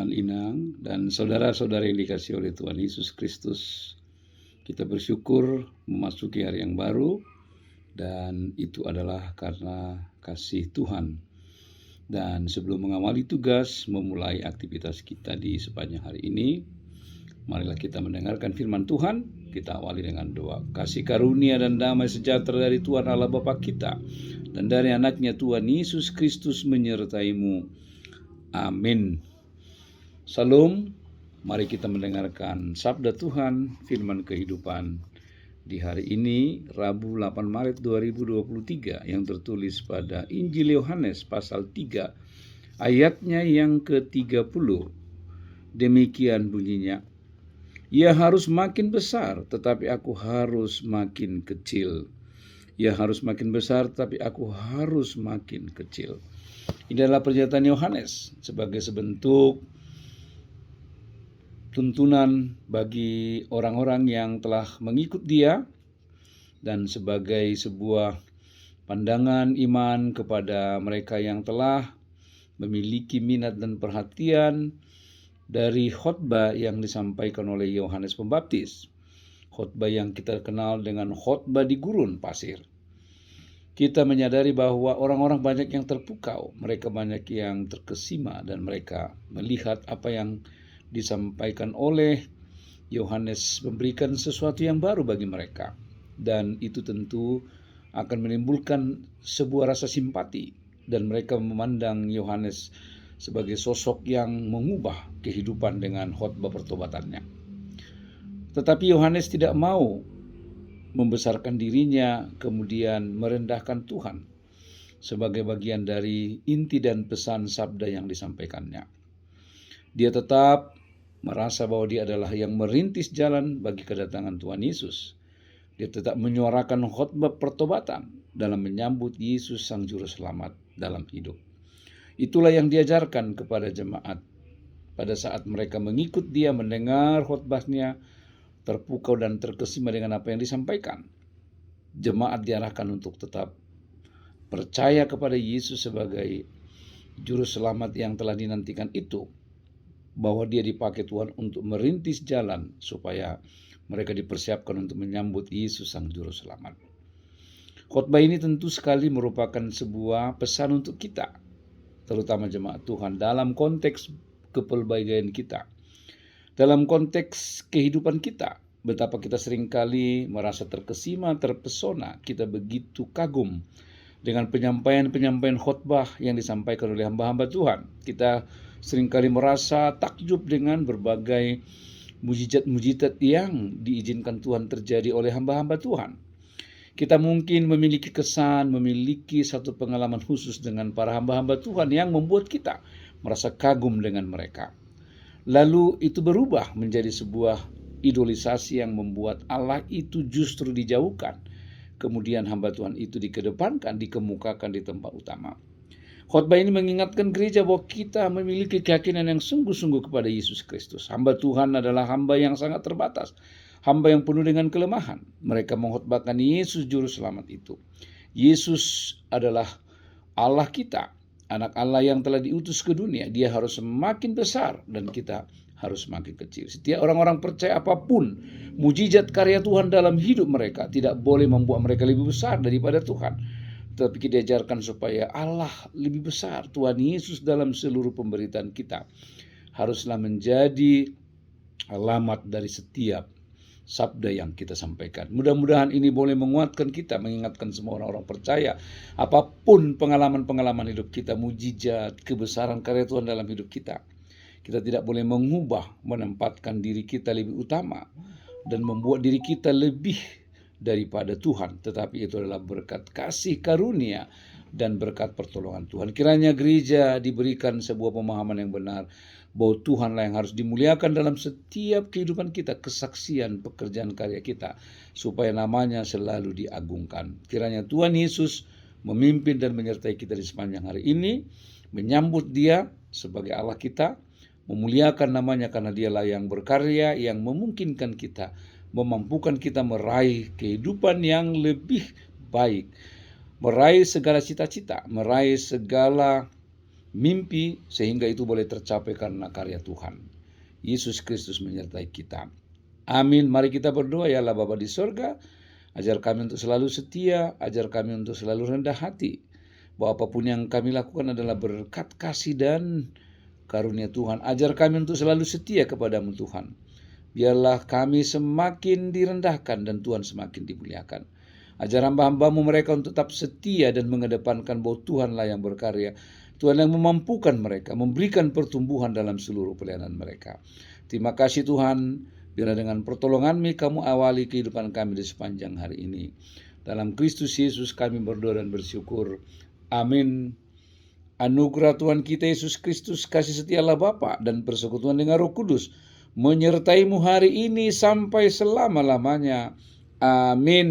Teman Inang dan saudara-saudara yang dikasihi oleh Tuhan Yesus Kristus. Kita bersyukur memasuki hari yang baru dan itu adalah karena kasih Tuhan. Dan sebelum mengawali tugas, memulai aktivitas kita di sepanjang hari ini, marilah kita mendengarkan firman Tuhan. Kita awali dengan doa. Kasih karunia dan damai sejahtera dari Tuhan Allah Bapa kita dan dari anaknya Tuhan Yesus Kristus menyertaimu. Amin. Salam, mari kita mendengarkan sabda Tuhan, firman kehidupan di hari ini, Rabu 8 Maret 2023, yang tertulis pada Injil Yohanes pasal 3, ayatnya yang ke-30. Demikian bunyinya, ia harus makin besar, tetapi aku harus makin kecil. Ia harus makin besar, tetapi aku harus makin kecil. Ini adalah pernyataan Yohanes sebagai sebentuk tuntunan bagi orang-orang yang telah mengikut dia dan sebagai sebuah pandangan iman kepada mereka yang telah memiliki minat dan perhatian dari khotbah yang disampaikan oleh Yohanes Pembaptis. Khotbah yang kita kenal dengan khotbah di gurun pasir. Kita menyadari bahwa orang-orang banyak yang terpukau, mereka banyak yang terkesima dan mereka melihat apa yang disampaikan oleh Yohanes memberikan sesuatu yang baru bagi mereka, dan itu tentu akan menimbulkan sebuah rasa simpati, dan mereka memandang Yohanes sebagai sosok yang mengubah kehidupan dengan khotbah pertobatannya. Tetapi Yohanes tidak mau membesarkan dirinya kemudian merendahkan Tuhan sebagai bagian dari inti dan pesan sabda yang disampaikannya. Dia tetap merasa bahwa dia adalah yang merintis jalan bagi kedatangan Tuhan Yesus. Dia tetap menyuarakan khotbah pertobatan dalam menyambut Yesus Sang Juru Selamat dalam hidup. Itulah yang diajarkan kepada jemaat pada saat mereka mengikut dia, mendengar khotbahnya, terpukau dan terkesima dengan apa yang disampaikan. Jemaat diarahkan untuk tetap percaya kepada Yesus sebagai Juru Selamat yang telah dinantikan itu, bahwa dia dipakai Tuhan untuk merintis jalan supaya mereka dipersiapkan untuk menyambut Yesus Sang Juru Selamat. Khotbah ini tentu sekali merupakan sebuah pesan untuk kita, terutama jemaat Tuhan, dalam konteks kepelbagaian kita, dalam konteks kehidupan kita. Betapa kita seringkali merasa terkesima, terpesona, kita begitu kagum dengan penyampaian khotbah yang disampaikan oleh hamba-hamba Tuhan. Kita seringkali merasa takjub dengan berbagai mujizat-mujizat yang diizinkan Tuhan terjadi oleh hamba-hamba Tuhan. Kita mungkin memiliki kesan, memiliki satu pengalaman khusus dengan para hamba-hamba Tuhan yang membuat kita merasa kagum dengan mereka. Lalu itu berubah menjadi sebuah idolisasi yang membuat Allah itu justru dijauhkan. Kemudian hamba Tuhan itu dikedepankan, dikemukakan di tempat utama. Khotbah ini mengingatkan gereja bahwa kita memiliki keyakinan yang sungguh-sungguh kepada Yesus Kristus. Hamba Tuhan adalah hamba yang sangat terbatas, hamba yang penuh dengan kelemahan. Mereka mengkhotbahkan Yesus Juru Selamat itu. Yesus adalah Allah kita, anak Allah yang telah diutus ke dunia. Dia harus semakin besar dan kita harus semakin kecil. Setiap orang-orang percaya apapun mujizat karya Tuhan dalam hidup mereka tidak boleh membuat mereka lebih besar daripada Tuhan. Tetapi kita diajarkan supaya Allah lebih besar, Tuhan Yesus dalam seluruh pemberitaan kita, haruslah menjadi alamat dari setiap sabda yang kita sampaikan. Mudah-mudahan ini boleh menguatkan kita, mengingatkan semua orang-orang percaya, apapun pengalaman-pengalaman hidup kita, mujizat, kebesaran karya Tuhan dalam hidup kita, kita tidak boleh mengubah, menempatkan diri kita lebih utama dan membuat diri kita lebih daripada Tuhan, tetapi itu adalah berkat kasih karunia dan berkat pertolongan Tuhan. Kiranya gereja diberikan sebuah pemahaman yang benar bahwa Tuhanlah yang harus dimuliakan dalam setiap kehidupan kita, kesaksian pekerjaan karya kita, supaya namanya selalu diagungkan. Kiranya Tuhan Yesus memimpin dan menyertai kita di sepanjang hari ini, menyambut Dia sebagai Allah kita, memuliakan namanya karena Dialah yang berkarya, yang memungkinkan kita, memampukan kita meraih kehidupan yang lebih baik, meraih segala cita-cita, meraih segala mimpi sehingga itu boleh tercapai karena karya Tuhan. Yesus Kristus menyertai kita. Amin. Mari kita berdoa. Ya Allah Bapa di sorga, ajar kami untuk selalu setia, ajar kami untuk selalu rendah hati, bahwa apapun yang kami lakukan adalah berkat kasih dan karunia Tuhan. Ajar kami untuk selalu setia kepadamu Tuhan. Biarlah kami semakin direndahkan dan Tuhan semakin dimuliakan. Ajar hamba-hambamu mereka untuk tetap setia dan mengedepankan bahwa Tuhanlah yang berkarya. Tuhan yang memampukan mereka, memberikan pertumbuhan dalam seluruh pelayanan mereka. Terima kasih Tuhan, biarlah dengan pertolongan-Mu kamu awali kehidupan kami di sepanjang hari ini. Dalam Kristus Yesus kami berdoa dan bersyukur. Amin. Anugerah Tuhan kita Yesus Kristus, kasih setia Allah Bapa dan persekutuan dengan Roh Kudus menyertaimu hari ini sampai selama-lamanya. Amin.